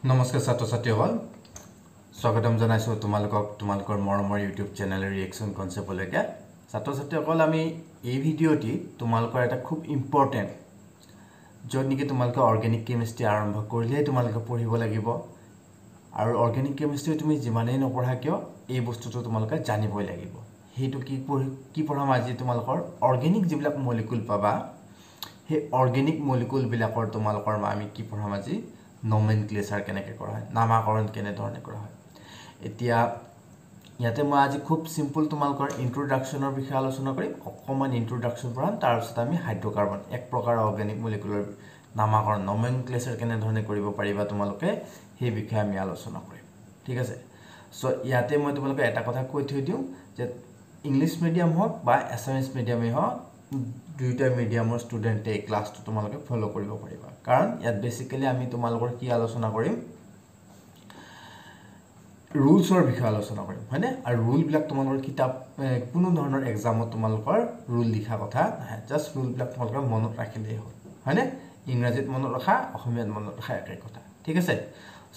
নমস্কাৰ ছাত্ৰ ছাত্ৰীসকল স্বাগতম জনাইছো তোমালোকৰ মৰমৰ ইউটিউব চেনেলৰ ৰিএকচন কনসেপ্টলৈকে ছাত্ৰ ছাত্ৰীসকল আমি এই ভিডিঅ'টি তোমালোকৰ এটা খুব ইম্পৰ্টেন্ট য'ত নেকি তোমালোকে অৰ্গেনিক কেমিষ্ট্ৰি আৰম্ভ কৰিলে তোমালোকে পঢ়িব লাগিব আৰু অৰ্গেনিক কেমিষ্ট্ৰি তুমি যিমানেই নপঢ়া কিয় এই বস্তুটো তোমালোকে জানিবই লাগিব হেতু কি পঢ়াম আজি তোমালোকৰ অৰ্গেনিক যিবিলাক মলিকুল পাবা হে অৰ্গেনিক মলিকুল বিলাকৰ তোমালোকৰ আমি কি পঢ়াম আজি nomenclature কেনেকৈ কৰা হয় নামাকৰণ কেনে ধৰণে কৰা হয় এতিয়া ইয়াতে মই আজি খুব সিম্পল তোমালোকৰ ইন্ট্ৰোডাকচনৰ বিষয়ে আলোচনা কৰিম অকমান ইন্ট্ৰোডাকচন পঢ়াম তাৰ পিছত আমি হাইড্ৰকাৰ্বন এক প্ৰকাৰ অৰ্গেনিক মলিকুলৰ নামাকৰণ nomenclature কেনে ধৰণে কৰিব পাৰিবা তোমালোকে সেই বিষয়ে আমি আলোচনা কৰিম ঠিক আছে সো ইয়াতে মই তোমালোকে এটা কথা কৈ থৈ দিও যে ইংলিশ মিডিয়াম হওক বা এছএমএছ মিডিয়ামে হওক দুইটা মিডিয়ামৰ ষ্টুডেন্টে এই ক্লাসটো তোমালোকে ফলো কৰিব পাৰিবা কাৰণ ইয়াত বেসিক্যালি আমি তোমালোকৰ কি আলোচনা কৰিম ৰুলছৰ বিষয়ে আলোচনা কৰিম হয়নে আৰু ৰুল বিলাক তোমালোকৰ কিতাপ কোনো ধৰণৰ এক্সামত তোমালোকৰ ৰুল লিখা কথা নহয় জাস্ট ৰুল বিলাক তোমালোকৰ মনত ৰাখিলেই হ'ল হয়নে ইংৰাজীত মনত ৰাখা অসমীয়াত মনত ৰাখা একেই কথা ঠিক আছে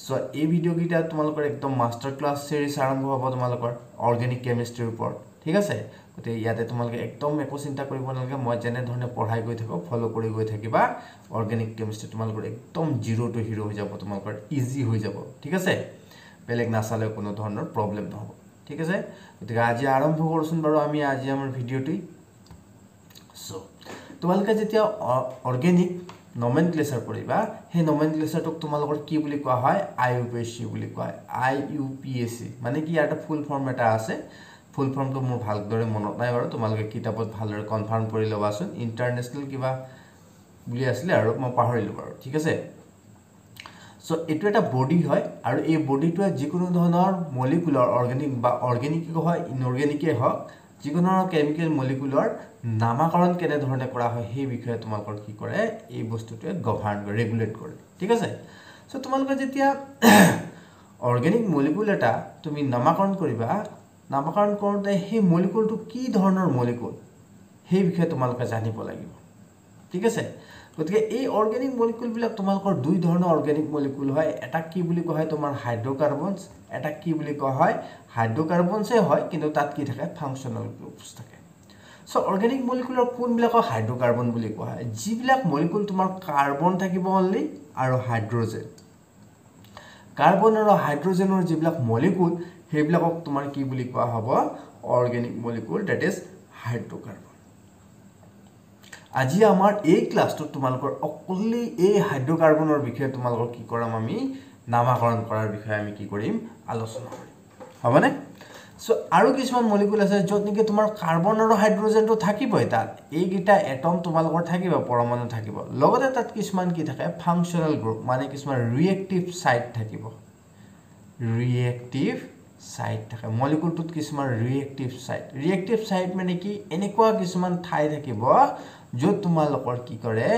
সো এই ভিডিও গিটা তোমালোকৰ একদম মাস্টাৰ ক্লাস সিৰিজ আৰম্ভ হ'ব তোমালোকৰ অৰ্গেনিক কেমিষ্ট্ৰিৰ ওপৰত ঠিক আছে গতে ইয়াতে তোমালোকে একদম একো চিন্তা কৰিব নালাগে মই যেনে ধৰণে পঢ়াই গৈ থাকো ফলো কৰি গৈ থাকিবা অৰ্গেনিক কেমিষ্ট্ৰি তোমালোকৰ একদম জিৰো টু হিৰো হৈ যাব তোমালোকৰ ইজি হৈ যাব ঠিক আছে বেলেগ নাছালে কোনো ধৰণৰ প্ৰবলেম নহব ঠিক আছে গতিকে আজি আৰম্ভ কৰছুন বাৰু আমি আজি আমাৰ ভিডিওটি সো তোমালোকে যেতিয়া অৰ্গেনিক nomenclature পঢ়িবা হে nomenclature তোমালোকৰ কি বুলি কোৱা হয় IUPAC বুলি কোৱা হয় IUPAC মানে কি এটা ফুল ফৰ্ম এটা আছে ফুল ফৰ্মটো মোৰ ভালদৰে মনত নাই বাৰু তোমালোকে কিতাপত ভালদৰে কনফাৰ্ম কৰি লবাচোন ইন্টাৰনেশনাল কিবা বুলি আছিল আৰু মই পাহৰিলো বাৰু ঠিক আছে সো এটো এটা বডি হয় আৰু এই বডিটো যিকোনো ধৰণৰ মলিকুলাৰ অৰ্গেনিক বা অৰ্গেনিক হয় ইনঅৰ্গেনিকে হয় যিকোনো কেমিক্যাল মলিকুলাৰ নামাকৰণ কেনে ধৰণে কৰা হয় সেই বিষয়ে তোমালোকৰ কি কৰে এই বস্তুটোৱে গভাৰ্ণ কৰে ৰেগুলেট কৰে ঠিক আছে সো তোমালোকে যেতিয়া অৰ্গেনিক মলিকুল এটা তুমি নামাকৰণ কৰিবা নামকৰণ কৰোতে সেই মলিকুলটো কি ধৰণৰ মলিকুল সেই বিষয়ে তোমালোকে জানিব লাগিব ঠিক আছে গতিকে এই অৰ্গেনিক মলিকুল বিলাক তোমালোকৰ দুই ধৰণৰ অৰ্গেনিক মলিকুল হয় এটা কি বুলি কোৱা হয় তোমাৰ হাইড্ৰকাৰ্বনছ এটা কি বুলি কোৱা হয় হাইড্ৰকাৰ্বনছে হয় কিন্তু তাত কি থাকে ফাংশনাল গ্ৰুপছ থাকে সো অৰ্গেনিক মলিকুলৰ কোনবিলাক হাইড্ৰকাৰ্বন বুলি কোৱা হয় যিবিলাক মলিকুল তোমাৰ কাৰ্বন থাকিব অনলি আৰু হাইড্ৰজেন কাৰ্বন আৰু হাইড্ৰজেনৰ যিবিলাক মলিকুল হেবিলাকক তোমাৰ কি বুলি কোৱা হ'ব organic molecule that is hydrocarbon আজি আমাৰ এই ক্লাসটো তোমালোকৰ অকলি এই হাইড্ৰকাৰ্বনৰ বিষয়ে তোমালোকৰ কি কৰাম আমি নামাকৰণ কৰাৰ বিষয়ে আমি কি কৰিম আলোচনা কৰিম হবনে সো আৰু কিছুমান মলিকুল আছে য'ত নেকি তোমাৰ কাৰ্বন আৰু হাইড্ৰজেনটো থাকিবই তাত এই গিটা এটম তোমালোকৰ থাকিব পৰমাণু থাকিব লগতে তাত কিছুমান কি থাকে ফাংশনাল গ্ৰুপ মানে কিছুমান ৰিএক্টিভ সাইট থাকিব ৰিএক্টিভ সাইট থাকে মলিকুলটোত কিছুমান ৰিএক্টিভ সাইট মানে কি এনেকুৱা কিছুমান ঠাই থাকিব য'ত তোমালোকৰ কি কৰে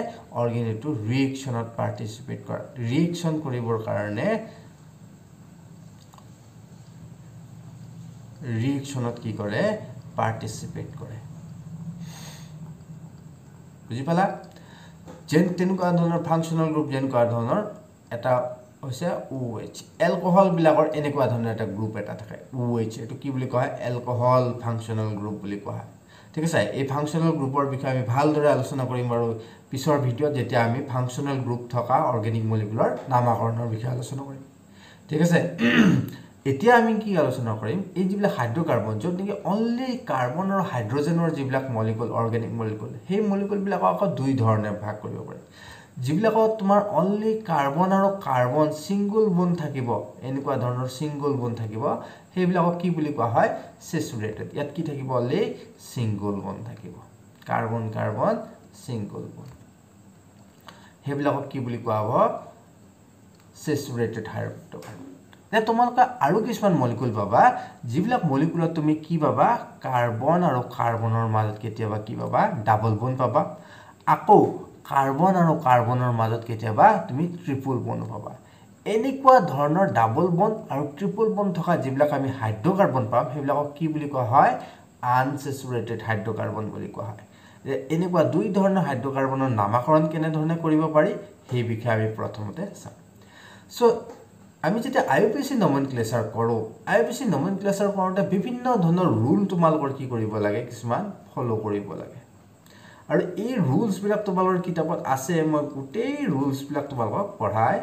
অৰ্গেনিকটো ৰিএকচনত পাৰ্টিসিপেট কৰে ৰিএকচন কৰিবৰ কাৰণে ৰিএকচনত কি কৰে পাৰ্টিসিপেট কৰে বুজি পালা যেন তেনেকুৱা ধৰণৰ ফাংশনাল গ্ৰুপ যেনকুৱা ধৰণৰ এটা হৈছে OH এলকহল বিলাকৰ এনেকুৱা ধৰণৰ এটা গ্ৰুপ এটা থাকে OH এটো কি বুলি কোৱা হয় এলকহল ফাংশনাল গ্ৰুপ বুলি কোৱা হয় ঠিক আছে এই ফাংশনাল গ্ৰুপৰ বিষয়ে আমি ভালদৰে আলোচনা কৰিম আৰু পিছৰ ভিডিওত যেতিয়া আমি ফাংশনাল গ্ৰুপ থকা অৰ্গেনিক মলিকুলৰ নামাকৰণৰ বিষয়ে আলোচনা কৰিম ঠিক আছে এতিয়া আমি কি আলোচনা কৰিম এই যিবিলাক হাইড্ৰকাৰ্বন য'ত নেকি অনলি কাৰ্বন আৰু হাইড্ৰজেনৰ যিবিলাক মলিকুল অৰ্গেনিক মলিকুল সেই মলিকুল বিলাকক দুই ধৰণে ভাগ কৰিব পাৰি যিবিলাকত তোমাৰ অনলি কাৰ্বন আৰু কাৰ্বন সিঙ্গল বন্ড থাকিব এনেকুৱা ধৰণৰ সিঙ্গল বন্ড থাকিব সেইবিলাকক কি বুলি কোৱা হয় স্যাচুৰেটেড ইয়াত কি থাকিব অনলি সিঙ্গল বন্ড থাকিব কাৰ্বন কাৰ্বন সিঙ্গল বন্ড সেইবিলাকক কি বুলি কোৱা হ'ব স্যাচুৰেটেড হাইড্ৰকাৰ্বন তোমালোকে আৰু কিছুমান মলিকুল পাবা যিবিলাক মলিকুলত তুমি কি পাবা কাৰ্বন আৰু কাৰ্বনৰ মাজত কেতিয়াবা কি পাবা ডাবল বন্ড পাবা আকৌ কাৰ্বন আৰু কাৰ্বনৰ মাজত কেতিয়াবা তুমি ট্ৰিপল বন্ড পাবা এনেকুৱা ধৰণৰ ডাবল বন্ড আৰু ট্ৰিপল বন্ড থকা যিবিলাক আমি হাইড্ৰকাৰ্বন পাম সেইবিলাকক কি বুলি কোৱা হয় আনস্যাচুৰেটেড হাইড্ৰকাৰ্বন বুলি কোৱা হয় এনেকুৱা দুই ধৰণৰ হাইড্ৰকাৰ্বনৰ নামাকৰণ কেনে ধৰণে কৰিব পাৰি সেই বিষয়ে আমি প্ৰথমতে চাম সো আমি যেতিয়া IUPAC নমেনক্লেচাৰ কৰোঁ IUPAC নমেনক্লেচাৰ কৰোঁতে বিভিন্ন ধৰণৰ ৰুল তোমালোকৰ কি কৰিব লাগে কিছুমান ফলো কৰিব লাগে আৰু এই ৰুলছবিলাক তোমালোকৰ কিতাপত আছে মই গোটেই ৰুলছবিলাক তোমালোকক পঢ়াই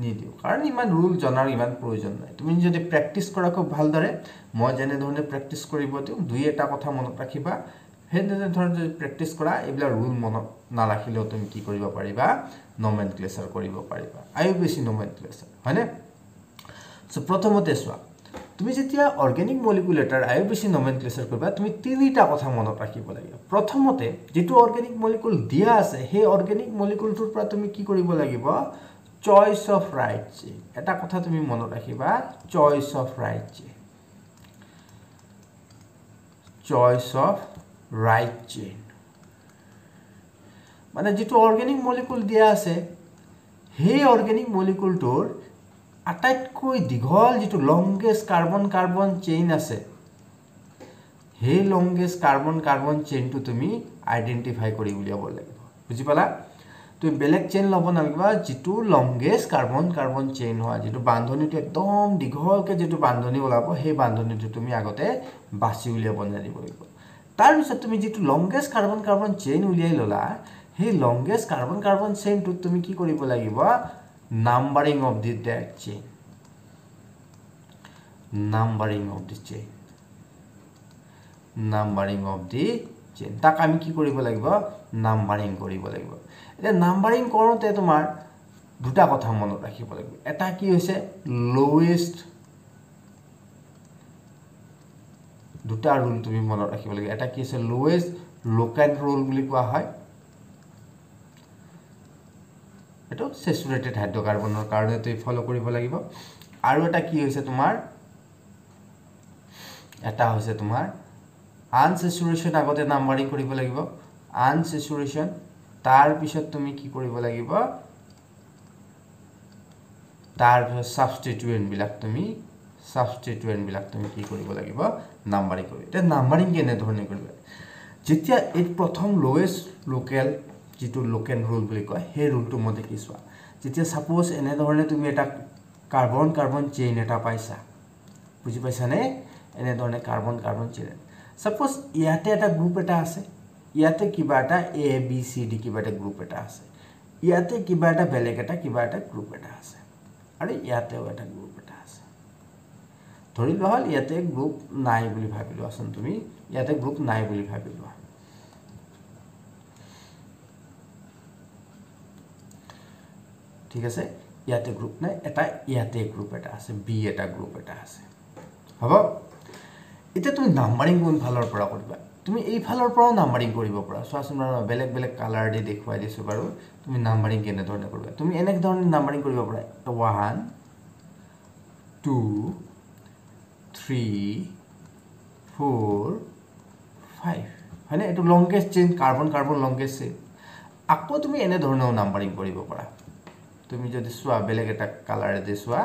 নিদিওঁ কাৰণ ইমান ৰুল জনাৰ ইমান প্ৰয়োজন নাই তুমি যদি প্ৰেক্টিছ কৰা খুব ভালদৰে মই যেনে ধৰণে প্ৰেক্টিছ কৰিব দিওঁ দুই এটা কথা মনত ৰাখিবা হেনে ধৰণে যদি প্ৰেক্টিছ কৰা এইবিলাক ৰুল মনত নাৰাখিলেও তুমি কি কৰিব পাৰিবা নমেনক্লেচাৰ কৰিব পাৰিবা IUPAC নমেনক্লেচাৰ হয়নে সো প্ৰথমতে চোৱা তুমি যেতিয়া অৰ্গেনিক মলিকুলেটাৰ IUPAC নমেনক্লেচাৰ কৰিবা তুমি তিনিটা কথা মনত ৰাখিব লাগিব প্ৰথমতে যেটো অৰ্গেনিক মলিকুল দিয়া আছে সেই অৰ্গেনিক মলিকুলটোৰ পৰা তুমি কি কৰিব লাগিব চয়েস অফ ৰাইট চেইন এটা কথা তুমি মনত ৰাখিবা choice of right chain choice of right chain মানে যেটো অৰ্গেনিক মলিকুল দিয়া আছে সেই অৰ্গেনিক মলিকুলটোৰ আটাইতকৈ দীঘল যেটো লংগেষ্ট কাৰ্বন কাৰ্বন চেইন আছে সেই লংগেষ্ট কাৰ্বন কাৰ্বন চেইনটো তুমি আইডেন্টিফাই কৰি উলিয়াব লাগিব বুজি পালা তুমি বেলেগ চেইন লব নালাগিবা যেটো লংগেষ্ট কাৰ্বন কাৰ্বন চেইন হয় যেটো বান্ধনীটো একদম দীঘলকে যেটো বান্ধনী ওলাব সেই বান্ধনীটো তুমি আগতে বাছি উলিয়াব জানিব লাগিব তাৰ পিছত তুমি যেটো লংগেষ্ট কাৰ্বন কাৰ্বন চেইন উলিয়াই ললা সেই লংগেষ্ট কাৰ্বন কাৰ্বন চেইনটো তুমি কি কৰিব লাগিব numbering of that chain numbering of the chain তাক আমি কি কৰিব লাগিব নাম্বাৰিং কৰিব লাগিব এটা নাম্বাৰিং কৰোতে তোমাৰ দুটা কথা মনত ৰাখিব লাগিব এটা কি হৈছে লোৱেষ্ট দুটা ৰুল তুমি মনত ৰাখিব লাগিব এটা কি হৈছে লোৱেষ্ট লোকেল ৰুল বুলি কোৱা হয় এটো স্যাচুৰেটেড হাইড্ৰকাৰ্বনৰ কাৰণে তুমি ফলো কৰিব লাগিব আৰু এটা কি হৈছে তোমাৰ এটা হৈছে তোমাৰ আনস্যাচুৰেশন আগতে নাম্বাৰিং কৰিব লাগিব আনস্যাচুৰেশন তাৰ পিছত তুমি কি কৰিব লাগিব তাৰ সাবস্টিটিউয়েন্ট বিলাক তুমি কি কৰিব লাগিব নাম্বাৰিং কৰিব এটা নাম্বাৰিং কেনে ধৰণে কৰিবা যেতিয়া এই প্ৰথম লোৱেষ্ট লোকেল যেটো লোকেল ৰুল বুলি কয় সেই ৰুলটো মতে কি চোৱা যেতিয়া সাপোজ এনে ধৰণে তুমি এটা কাৰ্বন কাৰ্বন চেইন এটা পাইছা বুজি পাইছা নে এনে ধৰণে কাৰ্বন কাৰ্বন চেইন সাপোজ ইয়াতে এটা গ্ৰুপ এটা আছে ইয়াতে কিবা এটা A B C D কিবা এটা গ্ৰুপ এটা আছে ইয়াতে কিবা এটা বেলেগ এটা কিবা এটা গ্ৰুপ এটা আছে আৰু ইয়াতেও এটা গ্ৰুপ এটা আছে ধৰি লোৱা হল ইয়াতে গ্ৰুপ নাই বুলি ভাবিলো আসন তুমি ইয়াতে গ্ৰুপ নাই বুলি ভাবিলো ঠিক আছে ইয়াতে গ্ৰুপ নাই এটা ইয়াতে গ্ৰুপ এটা আছে বি এটা গ্ৰুপ এটা আছে হ'ব এটা তুমি নাম্বাৰিং কোন ফালৰ পৰা কৰিবা তুমি এই ফালৰ পৰা নাম্বাৰিং কৰিব পাৰা সোৱাচোন বেলেগ বেলেগ কালাৰ দি দেখুৱাই দিছো বাৰু তুমি নাম্বাৰিং কেনে ধৰণে কৰিবা তুমি এনে ধৰণে নাম্বাৰিং কৰিব পাৰা 1 2 3 4 5 হয়নে এটো longest chain carbon carbon longest chain আকৌ তুমি এনে ধৰণে নাম্বাৰিং কৰিব পাৰা তুমি যদি সোৱা বেলেগ এটা কালাৰ দি সোৱা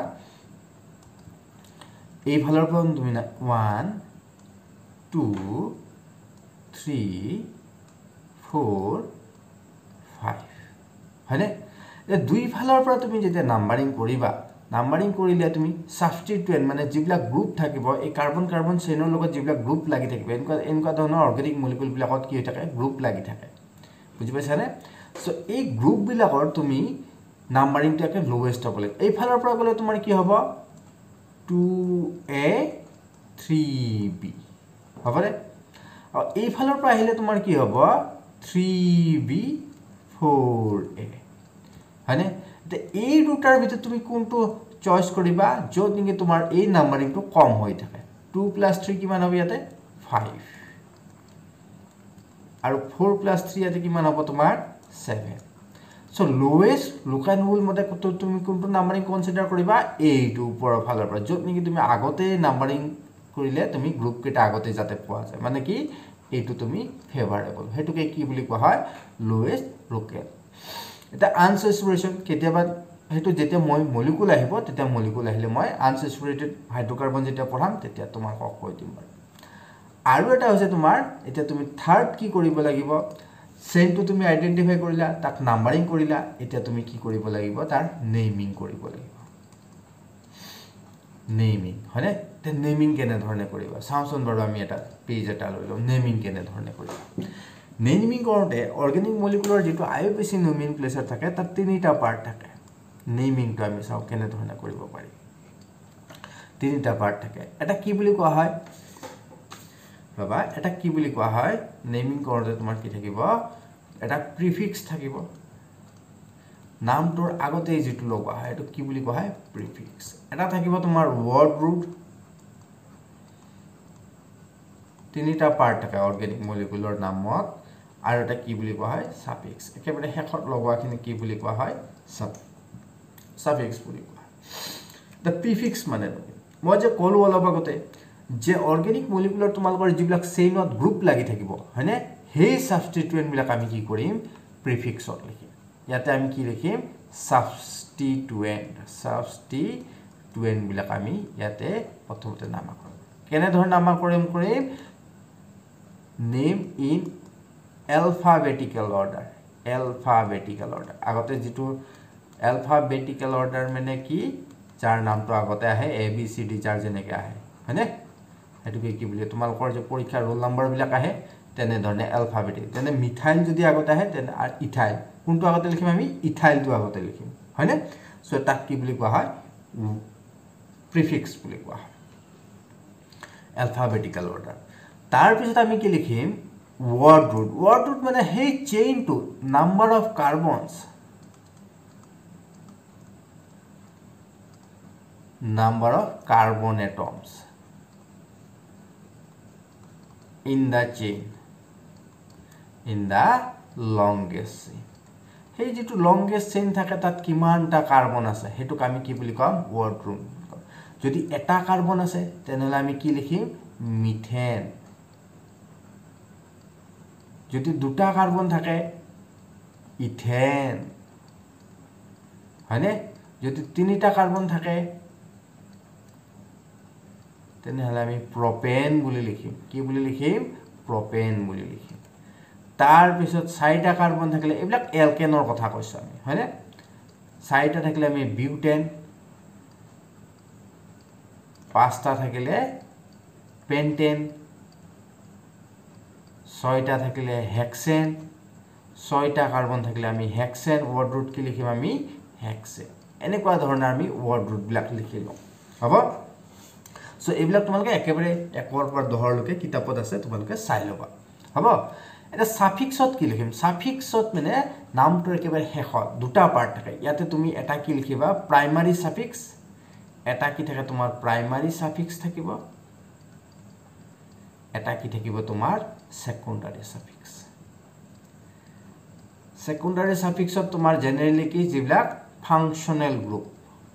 এই ফালৰ পৰা তুমি 1 2 3 4 5 হয়নে এই দুই ফালৰ পৰা তুমি যেতিয়া নাম্বাৰিং কৰিবা নাম্বাৰিং কৰিলে তুমি সাবস্টিটিউয়েন্ট মানে যিবিলাক গ্ৰুপ থাকিব এই কাৰ্বন কাৰ্বন চেইনৰ লগত যিবিলাক গ্ৰুপ লাগি থাকিব এনেকুৱা ধৰণৰ অৰ্গেনিক মলিকুল বিলাকত কি হৈ থাকে গ্ৰুপ লাগি থাকে বুজি পাইছানে সো এই গ্ৰুপ বিলাকৰ তুমি নাম্বাৰিং টাকে লোৱেষ্ট হ'ব লাগে এই ফালৰ পৰা গলে তোমাৰ কি হ'ব 2A 3B হবৰে আৰু এই ফালৰ পৰা আহিলে তোমাৰ কি হ'ব 3B 4A হয়নে তে এই দুটাৰ ভিতৰত তুমি কোনটো চয়েস কৰিবা যত নিকে তোমাৰ এই নাম্বাৰিংটো কম হৈ থাকে 2 + 3 কিমান হ'ব ইয়াতে 5 আৰু 4 + 3 ইয়াতে কিমান হ'ব তোমাৰ 7 So lowest local rule মতে তুমি কোনটো নাম্বাৰিং কনসিডাৰ কৰিবা এইটো ওপৰৰ ফালৰ পৰা যত নেকি তুমি আগতে নাম্বাৰিং কৰিলে তুমি গ্ৰুপ কেটা আগতে যাতে পোৱা যায় মানে কি এইটো তুমি ফেভাৰেবল হেতুকে কি বুলি কোৱা হয় লোৱেষ্ট লোকেল এটা আনস্যাচুৰেশন কেতিয়াবা হেতু যেতিয়া মই মলিকুল আহিব তেতিয়া মলিকুল আহিলে মই আনস্যাচুৰেটেড হাইড্ৰকাৰ্বন যেতিয়া পঢ়াম তেতিয়া তোমাৰ কৈ দিম আৰু এটা হৈছে তোমাৰ এতিয়া তুমি থাৰ্ড কি কৰিব লাগিব চেইনটো তুমি আইডেন্টিফাই কৰিলা তাক নাম্বাৰিং কৰিলা এতিয়া তুমি কি কৰিব লাগিব তাৰ নেমিং কৰিব লাগিব নেমিং হয়নে তে নেমিং কেনে ধৰণে কৰিবা চাওঁচোন বাৰু আমি এটা পেজ এটা লৈ লওঁ নেমিং কেনে ধৰণে কৰিবা নেমিং কৰোঁতে অৰ্গেনিক মলিকুলৰ যিটো IUPAC নমিনক্লেচাৰ থাকে তাত তিনিটা পাৰ্ট থাকে নেমিংটো আমি চাওঁ কেনে ধৰণে কৰিব পাৰি তিনিটা পাৰ্ট থাকে এটা কি বুলি কোৱা হয় বাবা এটা কি বুলি কোৱা হয় নেমিং কৰোঁতে তোমাৰ কি থাকিব এটা প্ৰিফিক্স থাকিব নামটোৰ আগতে যেটো লগা হয় এটো কি বুলি কোৱা হয় প্ৰিফিক্স এটা থাকিব তোমাৰ ওয়াৰ্ড ৰুট তিনিটা পাৰ্ট থাকে অৰ্গেনিক মলিকুলৰ নামত আৰু এটা কি বুলি কোৱা হয় সাফিক্স একেবাৰে শেষত লগোৱাখিনি কি বুলি কোৱা হয় সাফিক্স বুলি কোৱা the prefix মানে মই যে কলো অলপ আগতে যে অৰ্গেনিক মলিকুলৰ তোমালোকৰ যিবিলাক চেইনত গ্ৰুপ লাগি থাকিব হয়নে হেই সাবস্টিটুয়েন্ট বিলাক আমি কি কৰিম প্ৰিফিক্সত লিখিম ইয়াতে আমি কি লিখিম সাবস্টিটুয়েন্ট বিলাক আমি ইয়াতে প্ৰথমতে নামকৰণ কেনে ধৰণৰ নামকৰণ কৰিম নেম ইন alphabetical order আগতে যেটো alphabetical order মানে কি যাৰ নামটো আগতে আহে ABCD যাৰ যেনেকৈ আহে হয়নে এটোকে কি বুলি তোমালোকৰ যে পৰীক্ষা ৰোল নাম্বাৰ বিলাক আহে তেনে ধৰণে alphabetic তেনে মিথাইল যদি আগতে আহে তেনে আৰু ইথাইল কোনটো আগতে লিখিম আমি ইথাইলটো আগতে লিখিম হয়নে সো তাক কি বুলি কোৱা হয় প্ৰিফিক্স বুলি কোৱা হয় alphabetical order তাৰ পিছত আমি কি লিখিম word root মানে হেই চেইনটো number of carbons number of carbon atoms in the chain in the longest chain hey jitu longest chain thake tat kimanta carbon ase hetuk ami ki boli kom word root jodi eta carbon ase tenole ami ki likhim methane jodi duta carbon thake ethane hane jodi tinita carbon thake তেনেহলে আমি propane বুলি লিখিম কি বুলি লিখিম propane বুলি লিখিম তাৰ পিছত চাৰিটা কাৰ্বন থাকিলে এইবিলাক এলকেনৰ কথা কৈছো আমি হয়নে চাৰিটা থাকিলে আমি বিউটেন পাঁচটা থাকিলে পেন্টেন ছয়টা থাকিলে হেক্সেন ছয়টা কাৰ্বন থাকিলে আমি হেক্সেন ওয়াৰ্ড ৰুট কি লিখিম আমি হেক্সেন এনেকুৱা ধৰণৰ আমি ওয়াৰ্ড ৰুট বিলাক লিখি লওঁ হ'ব সো এইবিলাক তোমালোকে একেবাৰে একৰ পৰা 10 লৈকে কিতাপত আছে তোমালোকে চাই লবা হ'ব এটা সাফিক্সত কি লিখিম সাফিক্সত মানে নামটোৰ একেবাৰে শেষত দুটা পাৰ্ট থাকে ইয়াতে তুমি এটা কি লিখিবা প্ৰাইমাৰী সাফিক্স এটা কি থাকে তোমাৰ প্ৰাইমাৰী সাফিক্স থাকিব এটা কি থাকিব তোমাৰ সেকেন্ডাৰী সাফিক্স সেকেন্ডাৰী সাফিক্সত তোমাৰ জেনাৰেলি কি যিবিলাক ফাংশনাল গ্ৰুপ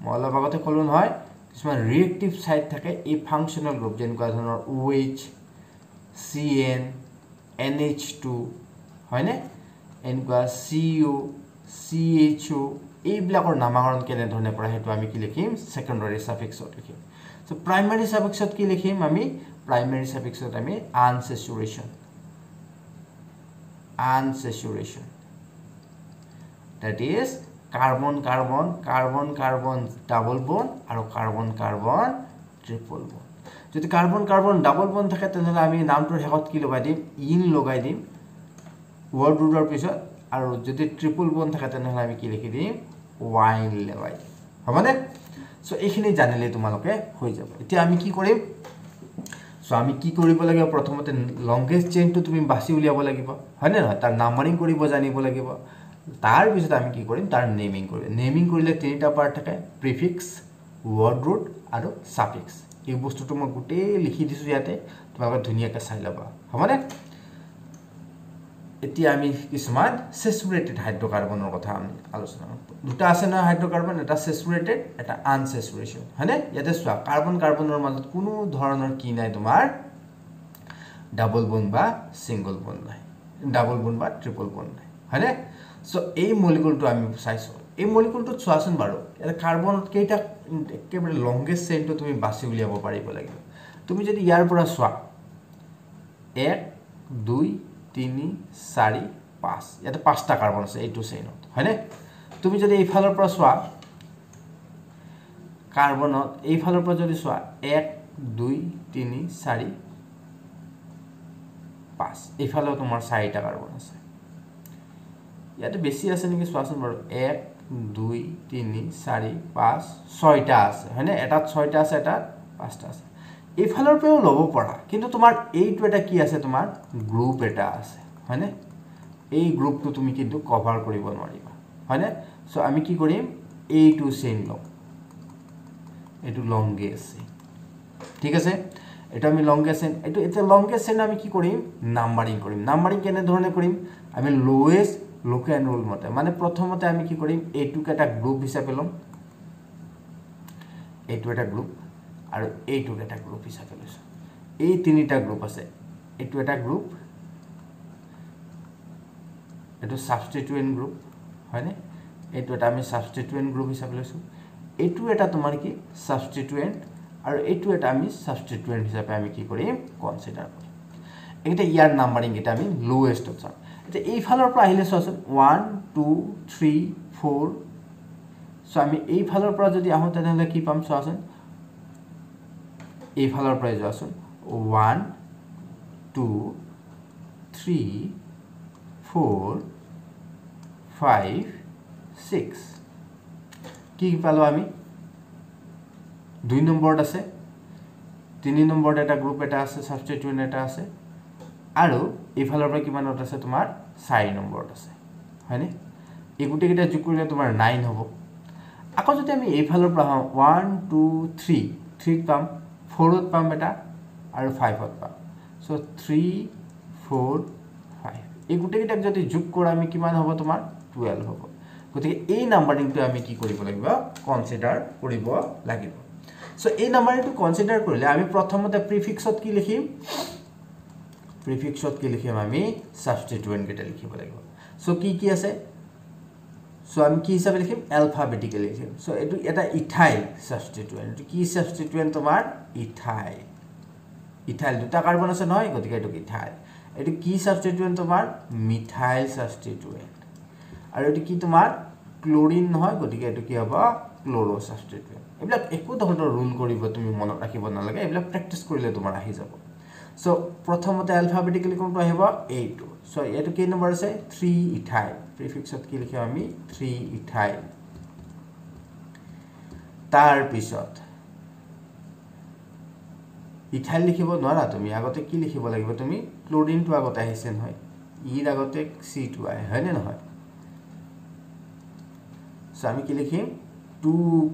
মই অলপ আগতে কলো নহয় কিছুমান ৰিএক্টিভ সাইড থাকে এই ফাংশনাল গ্ৰুপ যেনেকুৱা ধৰণৰ OH CN NH2 হয়নে এনেকুৱা CO CHO এইবিলাকৰ নামকৰণ কেনে ধৰণে কৰা হেতু আমি কি লিখিম সেকেন্ডাৰী সাফিক্সত লিখিম সো প্ৰাইমাৰী সাফিক্সত কি লিখিম আমি প্ৰাইমাৰী সাফিক্সত আমি unsaturation that is carbon carbon carbon carbon double bond আৰু carbon carbon triple bond যদি carbon carbon double bond থাকে তেনহলে আমি নামটোৰ হেকত কি লগাই দিম ইন লগাই দিম ওয়াৰ্ড ৰুটৰ পিছত আৰু যদি triple bond থাকে তেনহলে আমি কি লিখি দিম ওয়াইন লগাই দিম হবনে সো এইখিনি জানিলে তোমালোকে হৈ যাব এতিয়া আমি কি কৰিম সো আমি কি কৰিব লাগিব প্ৰথমতে লংগেষ্ট চেইনটো তুমি বাছি উলিয়াব লাগিব হয়নে নহয় তাৰ নাম্বাৰিং কৰিব জানিব লাগিব তাৰ পিছত আমি কি কৰিম তাৰ নেমিং কৰিলে তিনিটা পাৰ্ট থাকে প্ৰিফিক্স ওয়াৰ্ড ৰুট আৰু সাফিক্স এই বস্তুটো মই গুটে লিখি দিছো ইয়াতে তোমালোকে ধুনিয়াকৈ চাই লবা হবনে এতিয়া আমি কিছুমান স্যাচুৰেটেড হাইড্ৰকাৰ্বনৰ কথা আমি আলোচনা দুটা আছে না হাইড্ৰকাৰ্বন এটা স্যাচুৰেটেড এটা আনস্যাচুৰেশন হয়নে ইয়াতে চোৱা কাৰ্বন কাৰ্বনৰ মাজত কোনো ধৰণৰ কি নাই তোমাৰ ডাবল বন্ড বা সিঙ্গল বন্ড নাই ডাবল বন্ড বা ট্ৰিপল বন্ড নাই হয়নে সো এই মলিকুলটো আমি চাইছো এই মলিকুলটো চোৱাচোন বাৰু এটা কাৰ্বনত কেইটা একেবাৰে লংগেষ্ট চেইনটো তুমি বাছি উলিয়াব পাৰিব লাগিব তুমি যদি ইয়াৰ পৰা চোৱা 1 2 3 4 5 ইয়াতে পাঁচটা কাৰ্বন আছে এইটো চেইনত হয়নে তুমি যদি এই ফালৰ পৰা চোৱা কাৰ্বনত এইফালৰ পৰা যদি চোৱা 1 2 3 4 5 এইফালেও তোমাৰ 4টা কাৰ্বন আছে ইয়াতে বেছি আছে নেকি চোৱাচোন বাৰু 1 2 3 4 5 6টা আছে হয়নে এটাত 6টা আছে এটাত 5টা আছে এইফালৰ পৰাও ল'ব পৰা কিন্তু তোমাৰ এইটো এটা কি আছে তোমাৰ গ্ৰুপ এটা আছে হয়নে এই গ্ৰুপটো তুমি কিন্তু কভাৰ কৰিব নোৱাৰিবা হয়নে সো আমি কি কৰিম এইটো চেইন লম এইটো লংগেষ্ট চেইন ঠিক আছে এটা আমি লংগেষ্ট চেইন এটো এটা লংগেষ্ট চেইন আমি কি কৰিম নাম্বাৰিং কেনে ধৰণে কৰিম আমি লোৱেষ্ট লোকেন ৰুল মতে মানে প্ৰথমতে আমি কি কৰিম এইটোক এটা গ্ৰুপ হিচাপে লম এইটো এটা গ্ৰুপ আৰু এইটোক এটা গ্ৰুপ হিচাপে লৈছো এই তিনিটা গ্ৰুপ আছে এইটো এটা গ্ৰুপ এটো সাবস্টিটুয়েন্ট গ্ৰুপ হয়নে এইটো এটা আমি সাবস্টিটুয়েন্ট গ্ৰুপ হিচাপে লৈছো এইটো এটা তোমাৰ কি সাবস্টিটুয়েন্ট আৰু এইটো এটা আমি সাবস্টিটুয়েন্ট হিচাপে আমি কি কৰিম কনসিডাৰ কৰিম এটা ইয়াৰ নাম্বাৰিং এটা আমি লোৱেষ্ট চাম এটা এই ফালৰ পৰা আহিলে চোৱাচোন 1 2 3 4 সো আমি এই ফালৰ পৰা যদি আহো তেনেহলে কি পাম চোৱাচোন এই ফালৰ পৰা যোৱাচোন 1 2 3 4 5 6 কি পালো আমি 2 নম্বৰত আছে 3 নম্বৰত এটা গ্ৰুপ এটা আছে সাবস্টিটুয়েন্ট এটা আছে আৰু এই ফালৰ পৰা কিমানত আছে তোমাৰ 4 নম্বৰত আছে হয়নে এই গুটি কিটা যোগ কৰিলে তোমাৰ 9 হ'ব আকৌ যদি আমি এই ফালৰ পৰা 1 2 3 3 পাম 4 ত পাম এটা আৰু 5 ত পাম সো 3 4 5 এই গুটি কিটা যদি যোগ কৰা আমি কিমান হ'ব তোমাৰ 12 হ'ব গতিকে এই নাম্বাৰিংটো আমি কি কৰিব লাগিব কনসিডাৰ কৰিব লাগিব সো এই নাম্বাৰিংটো কনসিডাৰ কৰিলে আমি প্ৰথমতে প্ৰিফিক্সত কি লিখিম আমি সাবস্টিটুয়েন্ট কেটা লিখিব লাগিব সো কি আছে সো আমি কি হিচাপে লিখিম অ্যালফাবেটিক্যালি লিখিম সো এটো এটা ইথাইল সাবস্টিটুয়েন্ট এটো কি সাবস্টিটুয়েন্ট তোমাৰ ইথাইল দুটা কাৰ্বন আছে নহয় গতিকে এটো ইথাইল এটো কি সাবস্টিটুয়েন্ট তোমাৰ মিথাইল সাবস্টিটুয়েন্ট আৰু এটো কি তোমাৰ ক্লোৰিন নহয় গতিকে এটো কি হ'ব ক্লোৰো সাবস্টিটুয়েন্ট এবিলাক একো ধৰণৰ ৰুল কৰিব তুমি মনত ৰাখিব নালাগে এবিলাক প্ৰেক্টিস কৰিলে তোমাৰ আহি যাব সো প্ৰথমতে অ্যালফাবেটিক্যালি কোনটো আহিব এইটো সো এটো কি নম্বৰ আছে 3 ইথাইল প্ৰিফিক্সত কি লিখিম আমি 3 ইথাইল তাৰ পিছত ইথাইল লিখিব নোৱাৰা তুমি আগতে কি লিখিব লাগিব তুমি ক্লোৰিনটো আগতে আহিছে নহয় ইৰ আগতে C2 আহে হয়নে নহয় সো আমি কি লিখিম 2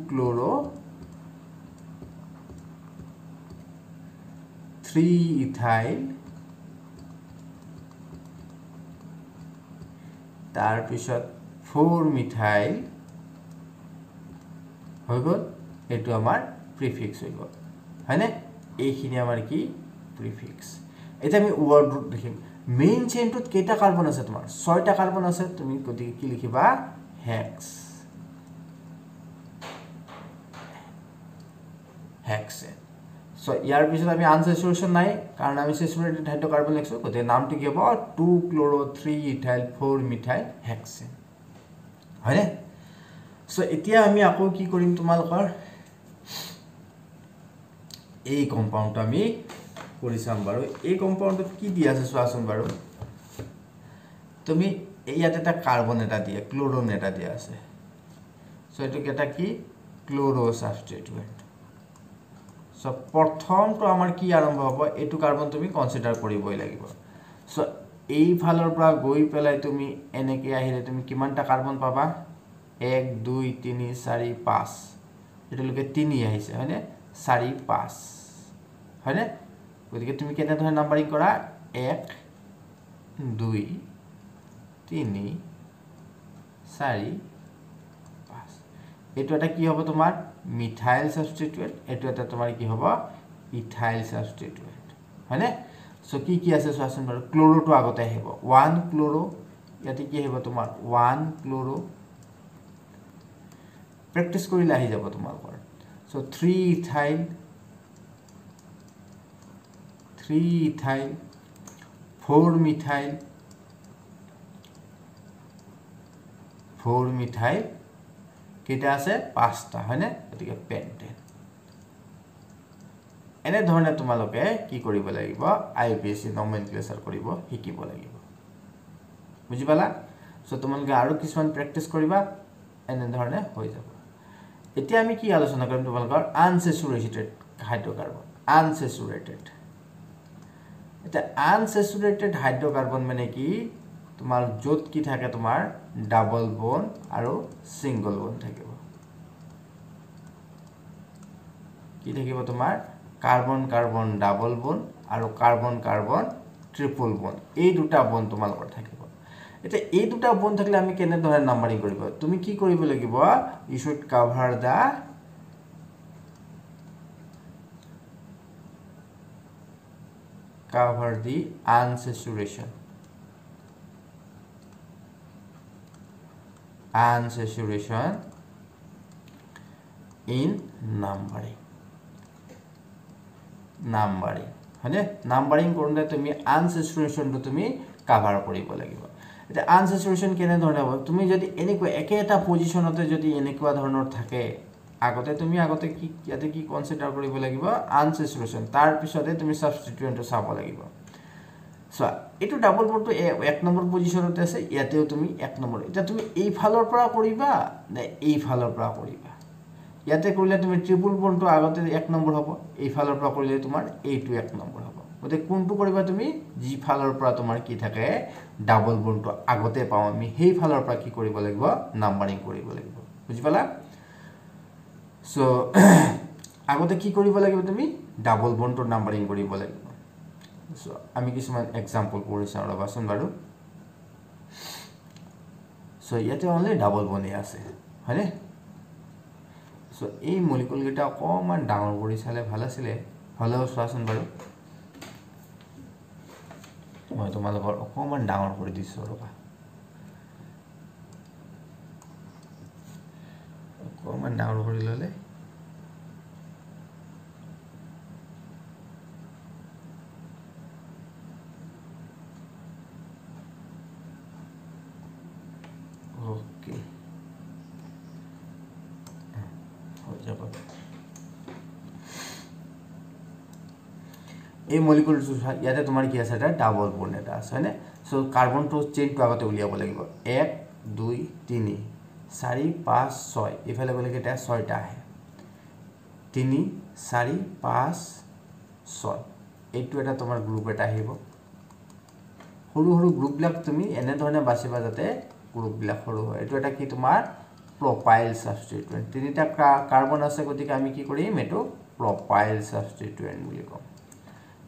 ক্লোৰো 3 ইথাইল তাৰ পিছত 4 মিথাইল হৈ গল এটো আমাৰ প্ৰিফিক্স হৈ গল হয়নে এইখিনি আমাৰ কি প্ৰিফিক্স এটা আমি ওয়াৰ্ড ৰুট লিখিম মেইন চেইনটোত কেইটা কাৰ্বন আছে তোমাৰ 6টা কাৰ্বন আছে তুমি গতিকে কি লিখিবা হেক্সেন সো ইয়াৰ পিছত আমি আনস্যাচুৰেশন নাই কাৰণ আমি স্যাচুৰেটেড হাইড্ৰোকাৰ্বন লিখছো গতিকে নামটো কি হ'ব 2 ক্লোৰো 3 ইথাইল 4 মিথাইল হেক্সেন হয়নে সো এতিয়া আমি আকৌ কি কৰিম তোমালোকৰ এই কম্পাউন্ডটো আমি কৰি চাম বাৰু এই কম্পাউন্ডত কি দি আছে চোৱাচোন বাৰু তুমি ইয়াত এটা কাৰ্বন এটা দিয়ে ক্লোৰিন এটা দিয়া আছে সো এটো এটা কি ক্লোৰো সাবস্টিটুয়েন্ট সো প্ৰথমটো আমাৰ কি আৰম্ভ হ'ব এটো কাৰ্বন তুমি কনসিডাৰ কৰিবই লাগিব সো এই ফালৰ পৰা গৈ পেলাই তুমি এনেকে আহিলে তুমি কিমানটা কাৰ্বন পাবা 1 2 3 4 5 এটালৈকে 3 আহিছে হয়নে 4 5 হয়নে গতিকে তুমি কেনে ধৰণে নাম্বাৰিং কৰা 1 2 3 4 5 এটো এটা কি হ'ব তোমাৰ মিথাইল সাবস্টিটুয়েন্ট এটো এটা তোমাৰ কি হ'ব ইথাইল সাবস্টিটুয়েন্ট হয়নে সো কি আছে চোৱাচোন বাৰু ক্লোৰোটো আগতে আহিব 1 ক্লোৰো ইয়াতে কি আহিব তোমাৰ 1 ক্লোৰো প্ৰেক্টিস কৰিলে আহি যাব তোমালোকৰ সো 3 ইথাইল 4 মিথাইল কেইটা আছে 5টা হয়নে গতিকে পেন্টেন এনে ধৰণে তোমালোকে কি কৰিব লাগিব IUPAC নমেনক্লেচাৰ কৰিব শিকিব লাগিব বুজি পালা সো তোমালোকে আৰু কিছুমান প্ৰেক্টিস কৰিবা এনে ধৰণে হৈ যাব এতিয়া আমি কি আলোচনা কৰিম তোমালোকৰ আনসেচুৰেটেড হাইড্ৰকাৰ্বন আনসেচুৰেটেড এটা আনসেচুৰেটেড হাইড্ৰকাৰ্বন মানে কি তোমাৰ যত কি থাকে তোমাৰ ডাবল বন্ড আৰু সিঙ্গল বন্ড থাকিব কি থাকিব তোমাৰ কাৰ্বন কাৰ্বন ডাবল বন্ড আৰু কাৰ্বন কাৰ্বন ট্ৰিপল বন্ড এই দুটা বন্ড তোমালোকৰ থাকিব এটা এই দুটা বন্ড থাকিলে আমি কেনে ধৰণে নাম্বাৰিং কৰিব তুমি কি কৰিব লাগিব you should cover the unsaturation in numbering হয়নে নাম্বাৰিং কৰোঁতে তুমি আনসেচুৰেশনটো তুমি কভাৰ কৰিব লাগিব এটা আনসেচুৰেশন কেনে ধৰণে হ'ব তুমি যদি এনেকুৱা একেটা পজিশনতে যদি এনেকুৱা ধৰণৰ থাকে আগতে তুমি আগতে কি ইয়াতে কি কনসিডাৰ কৰিব লাগিব আনসেচুৰেশন তাৰ পিছতে তুমি সাবস্টিটিউয়েন্টটো চাব লাগিব সো এটো ডাবল বন্ডটো 1 নম্বৰ পজিশনতে আছে ইয়াতেও তুমি 1 নম্বৰ এটা তুমি এই ফালৰ পৰা কৰিবা নে এই ফালৰ পৰা কৰিবা ইয়াতে কৰিলে তুমি ট্ৰিপল বন্ডটো আগতে 1 নম্বৰ হ'ব এই ফালৰ পৰা কৰিলে তোমাৰ এইটো 1 নম্বৰ হ'ব গতে কোনটো কৰিবা তুমি জি ফালৰ পৰা তোমাৰ কি থাকে ডাবল বন্ডটো আগতে পাও আমি সেই ফালৰ পৰা কি কৰিব লাগিব নাম্বাৰিং কৰিব লাগিব বুজি পালা সো আগতে কি কৰিব লাগিব তুমি ডাবল বন্ডৰ নাম্বাৰিং কৰিব লাগিব সো আমি কিছুমান एग्जांपल পঢ়িছা ৰবাচোন বাৰু সো ইয়াতে অনলি ডাবল বন্ডে আছে হয়নে সো এই মলিকুল গিটা অকমান ডাঙৰ কৰি চালে ভাল আছিল হলেও চোৱাচোন বাৰু মই তোমালোকৰ অকমান ডাঙৰ কৰি দিছো ৰবা অকমান ডাঙৰ কৰি ললে ओके हो যাব এই মলিকুলটো ইয়াতে তোমাৰ কি আছে এটা ডাবল বন্ড এটা আছে হয়নে সো কাৰ্বনটো চেইনটো আগতে উলিয়াব লাগিব 1 2 3 4 5 6 ইফালে গলে কেটা 6টা আহে 3 4 5 6 এইটো এটা তোমাৰ গ্ৰুপ এটা আহিব সৰু সৰু গ্ৰুপ বিলাক তুমি এনে ধৰণে বাছিবা যাতে গ্ৰুপ বিলাক সৰু হয় এটো এটা কি তোমাৰ প্ৰোপাইল সাবস্টিটিউয়েন্ট তিনিটা কাৰ্বন আছে গতিকে আমি কি কৰিম এটো প্রোপাইল সাবস্টিটিউয়েন্ট বুলি কম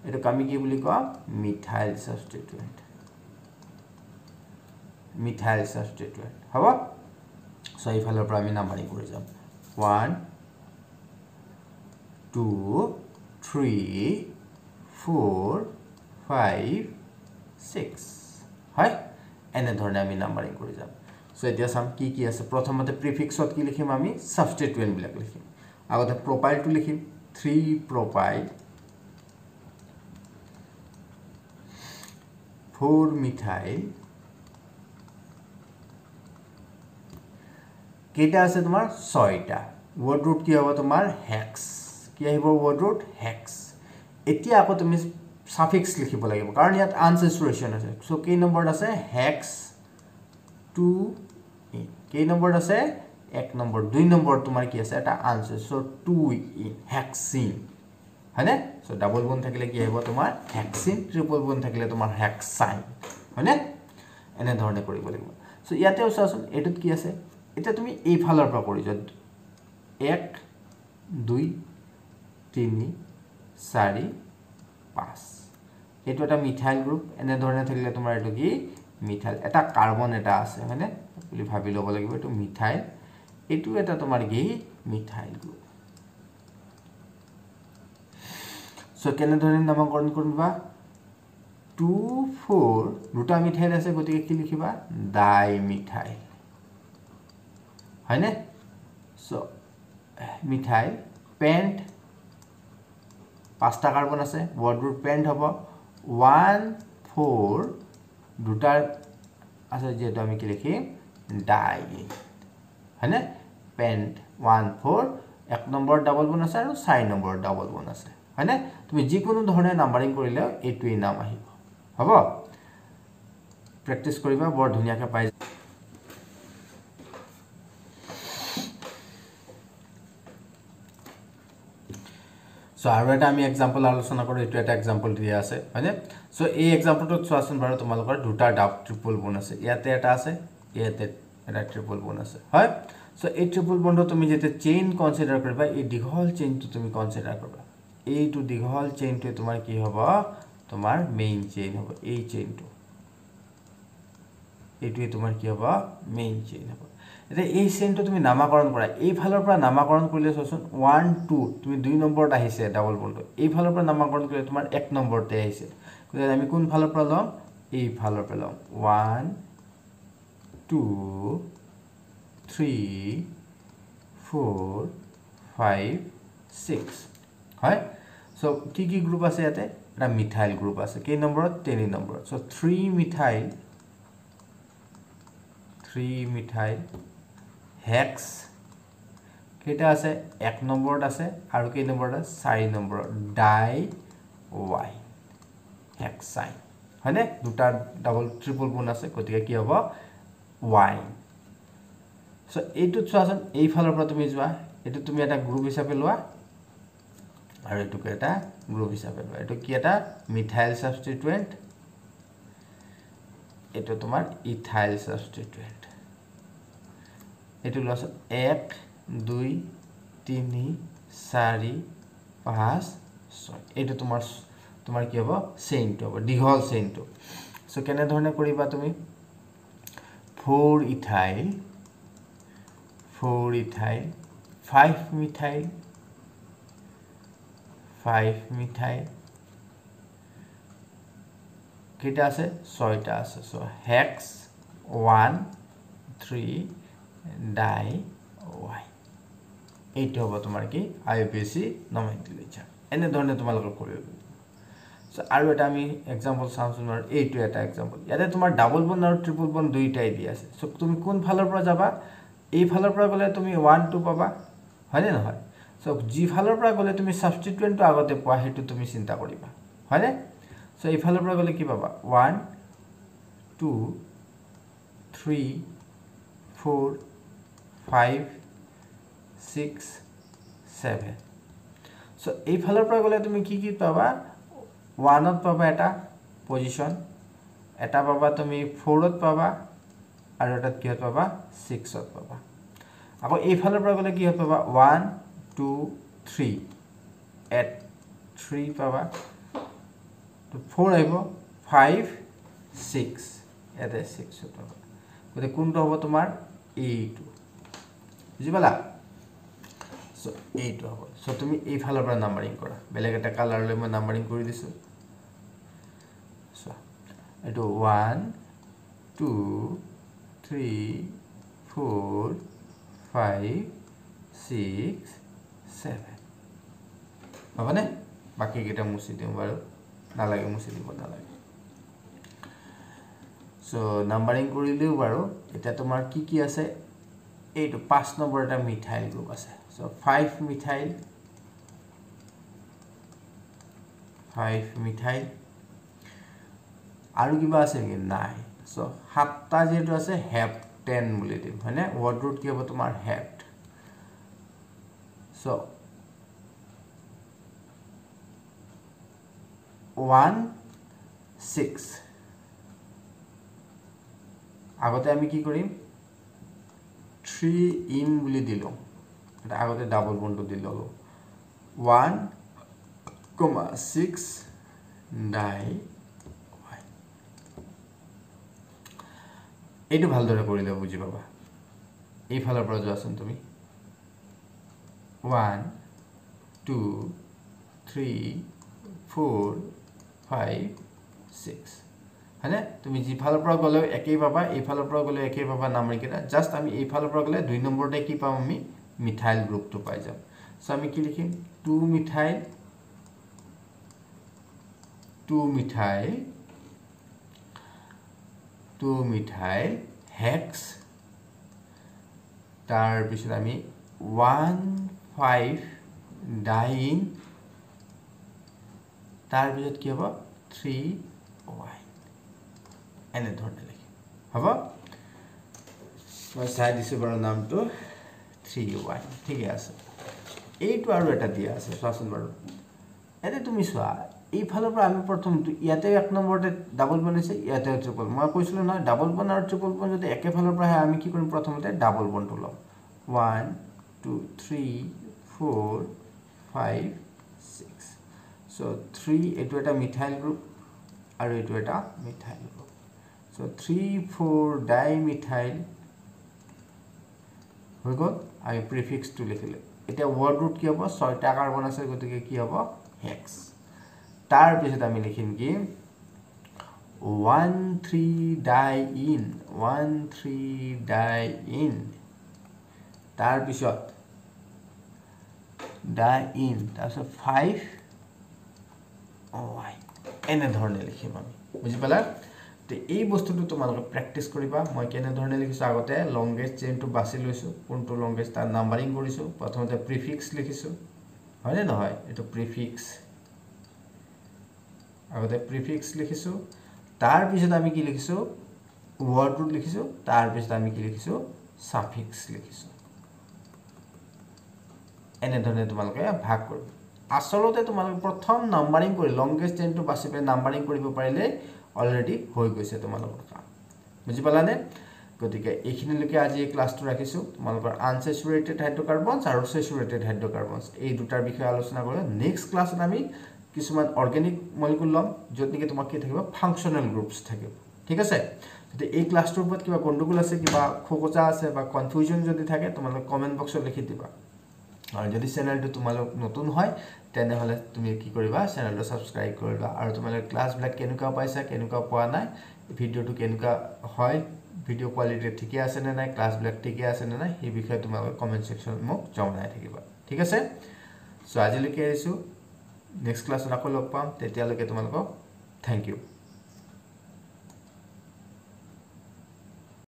এটো আমি কি বুলি কম মিথাইল সাবস্টিটিউয়েন্ট হ'ব সো এই ফালৰ পৰা আমি নাম্বাৰিং কৰি যাম 1 2 3 4 5 6 হয় এনে ধৰণে আমি নাম্বাৰিং কৰি যাম সো এতিয়া সাম কি আছে প্ৰথমতে প্ৰিফিক্সত কি লিখিম আমি সাবস্টিটিউয়েন্ট বিলাক লিখিম আগতে প্ৰপাইলটো লিখিম 3 প্ৰপাইল 4 মিথাইল কেটা আছে তোমাৰ 6টা ওয়াৰ্ড ৰুট কি হবে তোমাৰ হেক্স কি আহিব ওয়াৰ্ড ৰুট হেক্স এতিয়া আকৌ তুমি সাফিক্স লিখিব লাগিব কাৰণ ইয়াত আনসেচুৰেশন আছে সো কি নম্বৰ আছে হেক্স 2 কি নম্বৰ আছে 1 নম্বৰ 2 নম্বৰ তোমাৰ কি আছে এটা আনসার সো 2 ইন হেক্সিন হয়নে সো ডাবল বন্ড থাকিলে কি আহিব তোমাৰ হেক্সিন ট্ৰিপল বন্ড থাকিলে তোমাৰ হেক্সাইন হয়নে এনে ধৰণে কৰিব লাগিব সো ইয়াতে চাচোন এটুত কি আছে এটা তুমি এই ফালৰ পৰা কৰি যত 1 2 3 4 5 এটো এটা মিথাইল গ্ৰুপ এনে ধৰণে থাকিলে তোমাৰ এটো কি মিথাইল এটা কাৰ্বন এটা আছে হয়নে বুলি ভাবি লব লাগিব এটো মিথাইল এটো এটা তোমাৰ কি মিথাইল গ্ৰুপ সো কেনে ধৰণে নামকৰণ কৰিবা 2 4 দুটা মিথাইল আছে গতিকে কি লিখিবা ডাই মিথাইল হয়নে সো মিথাইল পেন্ট পাঁচটা কার্বন আছে ওয়ার্ড রুট পেন্ট হ'ব 1 4 দুটাৰ আছে যেটো আমি কি লিখিম ডাই হয়নে পেণ্ট 1 4 1 নম্বৰ ডাবল বন আছে আৰু 4 নম্বৰ ডাবল বন আছে হয়নে তুমি যিকোনো ধৰণে নাম্বাৰিং কৰিলে এইটোই নাম আহিব হ'ব প্ৰেক্টিস কৰিবা বৰ ধুনিয়াকৈ পাই সো আৰু এটা আমি एग्जांपल আলোচনা কৰো এটো এটা एग्जांपल দিয়া আছে হয়নে সো এই एग्जांपलটো চোৱাচোন বাৰু তোমালোকৰ দুটা ডাব ট্ৰিপল বন আছে ইয়াতে এটা আছে ইয়াতে এটা ট্ৰিপল বন আছে হয় সো এই ট্ৰিপল বনটো তুমি যেতে চেইন কনসিডাৰ কৰিবা এই দীঘল চেইনটো তুমি কনসিডাৰ কৰিবা এইটো দীঘল চেইনটো তোমাৰ কি হ'ব তোমাৰ মেইন চেইন হ'ব এই চেইনটো এইটোৱে তোমাৰ কি হ'ব মেইন চেইন হ'ব এটা এই চেইনটো তুমি নামাকৰণ কৰা এই ফালৰ পৰা নামাকৰণ কৰিলে চোন 1 2 তুমি 2 নম্বৰত আহিছে ডাবল বনটো এই ফালৰ পৰা নামাকৰণ কৰিলে তোমাৰ 1 নম্বৰতে আহিছে গতিকে আমি কোন ফালৰ পৰা লম এই ফালৰ পৰা লম 1 2 3 4 5 6 হয় সো কি কি গ্ৰুপ আছে ইয়াতে এটা মিথাইল গ্ৰুপ আছে কেই নম্বৰত 3 নম্বৰত সো 3 মিথাইল হেক্স কেটা আছে 1 নম্বৰত আছে আৰু কেই নম্বৰত আছে 4 নম্বৰত ডাই ওয়াই হেক্সাইন হয়নে দুটা ডাবল ট্ৰিপল বন আছে গতিকে কি হ'ব ওয়াইন সো এইটো চোৱাচোন এই ফালৰ পৰা তুমি যোৱা এটো তুমি এটা গ্ৰুপ হিচাপে লোৱা আৰু এটোকে এটা গ্ৰুপ হিচাপে লোৱা এটো কি এটা মিথাইল সাবস্টিটুয়েন্ট এটো তোমাৰ ইথাইল সাবস্টিটুয়েন্ট এটো লছ 1 2 3 4 5 6 এটো তোমাৰ কি হ'ব চেইনটো হ'ব দীঘল চেইনটো সো কেনে ধৰণে কৰিবা তুমি 4 ইথাইল 5 মিথাইল কেটা আছে 6টা আছে সো হেক্স 1 3 ডাই ওয়াই এইটো হ'ব তোমাৰ কি আইউপিএসি নমেনক্লেচাৰ এনে ধৰণে তোমালোকৰ কৰিব সো আৰু এটা আমি एग्जांपल চাওঁচোন আৰু এইটো এটা एग्जांपल ইয়াতে তোমাৰ ডাবল বন আৰু ট্ৰিপল বন দুইটাই দি আছে সো তুমি কোন ফালৰ পৰা যাবা এই ফালৰ পৰা গলে তুমি 1 2 পাবা হয়নে নহয় সো জি ফালৰ পৰা গলে তুমি সাবস্টিটুয়েন্টটো আগতে পোৱা হেতু তুমি চিন্তা কৰিবা হয়নে সো এই ফালৰ পৰা গলে কি পাবা 1 2 3 4 5 6 7 সো এই ফালৰ পৰা গলে তুমি কি কি পাবা 1 ত পাবা এটা পজিশন এটা পাবা তুমি 4 ত পাবা আৰু এটা কি পাবা 6 ত পাবা আকৌ এই ফালৰ পৰা গলে কি পাবা 1 2 3 at 3 পাবা তো 4 আহিব 5 6 এতে 6 পাবা গতে কোনটো হ'ব তোমাৰ এইটো বুজি পালা সো এইটো হ'ব সো তুমি এই ফালৰ পৰা নাম্বাৰিং কৰা বেলেগ এটা কালাৰ লৈ মই নাম্বাৰিং কৰি দিছো সো এটো 1 2 3 4 5 6 7 হবনে বাকি কেটা মুছি দিম বাৰু নালাগে মুছি দিব নালাগে সো নাম্বাৰিং কৰিলেও বাৰু এটা তোমাৰ কি কি আছে এইটো 5 নম্বৰ এটা মিথাইল গ্ৰুপ আছে সো 5 মিথাইল আৰু কিবা আছে কি নাই সো 7টা যেটো আছে হেপ্টেন বুলি দিম হয়নে ওয়ার্ড রুট কি হ'ব তোমাৰ হেপ্ট সো 1 6 আগতে আমি কি কৰিম 3 ইন বুলি দিলো এটা আগতে ডাবল বন্ডটো দিলো 1 6 ডাই ওয়াই এইটো ভালদৰে কৰিলে বুজি পাবা এই ফালৰ পৰা যোৱাচোন তুমি 1 2 3 4 5 6 হয়নে তুমি জি ফালৰ পৰা গলে একেই পাবা এই ফালৰ পৰা গলে একেই পাবা নাম্বাৰিং কেটা জাস্ট আমি এই ফালৰ পৰা গলে 2 নম্বৰতে কি পাম আমি মিথাইল গ্ৰুপটো পাই যাম সো আমি কি লিখিম 2 মিথাইল হেক্স তাৰ পিছত আমি 1 5 ডাইন তাৰ পিছত কি হ'ব 3y এনে ধৰণে লিখি হ'ব মই চাই দিছো বাৰু নামটো 3y ঠিক আছে এইটো আৰু এটা দিয়া আছে চোৱাচোন বাৰু এতে তুমি চোৱা এই ফালৰ পৰা আমি প্ৰথম ইয়াতে এক নম্বৰতে ডাবল বনাইছে ইয়াতে ট্ৰিপল মই কৈছিলো না ডাবল বন আৰু ট্ৰিপল বন যদি একে ফালৰ পৰা আমি কি কৰিম প্ৰথমতে ডাবল বনটো লম 1 2 3 4 5 6 so 3 এটো এটা মিথাইল গ্ৰুপ আৰু এটো এটা মিথাইল গ্ৰুপ so 3 4 ডাইমিথাইল হৈ গ'ল আমি প্ৰিফিক্স টু লিখিলে এটা ওয়াৰ্ড ৰুট কি হ'ব 6টা কাৰ্বন আছে গতিকে কি হ'ব হেক্স তাৰ পিছত আমি লিখিম কি 1 3 ডাইইন 1 3 ডাইইন তাৰ পিছত ডাইইন তাৰপিছত 5 ওয়াই এনে ধৰণে লিখিম আমি বুজি পালা তে এই বস্তুটো তোমালোকে প্ৰ্যাকটিস কৰিবা মই কেনে ধৰণে লিখিছো আগতে লংগেস্ট চেইনটো বাছি লৈছো কোনটো লংগেস্ট তাৰ নাম্বাৰিং কৰিছো প্ৰথমতে প্ৰিফিক্স লিখিছো হয়নে নহয় এটো প্ৰিফিক্স আগতে প্ৰিফিক্স লিখিছো তাৰ পিছত আমি কি লিখিছো ওয়াৰ্ড ৰুট লিখিছো তাৰ পিছত আমি কি লিখিছো সাফিক্স লিখিছো এনে ধৰণে তোমালোকে ভাগ কৰিবা আসলতে তোমালোকে প্ৰথম নাম্বাৰিং কৰি লংগেস্ট চেইনটো বাছি পে নাম্বাৰিং কৰিব পাৰিলে অলৰেডি হৈ গৈছে তোমালোকৰ কাম বুজি পালানে গতিকে এইখিনিলৈকে আজি এই ক্লাছটো ৰাখিছো তোমালোকৰ আনসেচুৰেটেড হাইড্ৰকাৰ্বনছ আৰু সেচুৰেটেড হাইড্ৰকাৰ্বনছ এই দুটাৰ বিষয়ে আলোচনা কৰিম নেক্সট ক্লাছত আমি কিছুমান অৰ্গেনিক মলিকুল লম য'ত নেকি তোমাক কি থাকিব ফাংশনাল গ্ৰুপছ থাকিব ঠিক আছে যদি এই ক্লাছটোৰ ওপৰত কিবা গণ্ডগোল আছে কিবা খোকোজা আছে বা কনফিউজন যদি থাকে তোমালোকে কমেন্ট বক্সত লিখি দিবা আৰু যদি চেনেলটো তোমালোক নতুন হয় তেনে হলে তুমি কি কৰিবা চেনেলটো সাবস্ক্ৰাইব কৰিবা আৰু তোমালোকে ক্লাছ ব্লক কেনেকুৱা পাইছা কেনেকুৱা পোৱা নাই ভিডিওটো কেনেকুৱা হয় ভিডিও কোৱালিটি ঠিকে আছে নে নাই ক্লাছ ব্লক ঠিকে আছে নে নাই এই বিষয়ে তোমালোকে কমেন্ট সেকশনত মোক জনাই থাকিবা ঠিক আছে সো আজিলৈকে আহিছো নেক্সট ক্লাছত আকৌ লগ পাম তেতিয়ালৈকে তোমালোকক থ্যাংক ইউ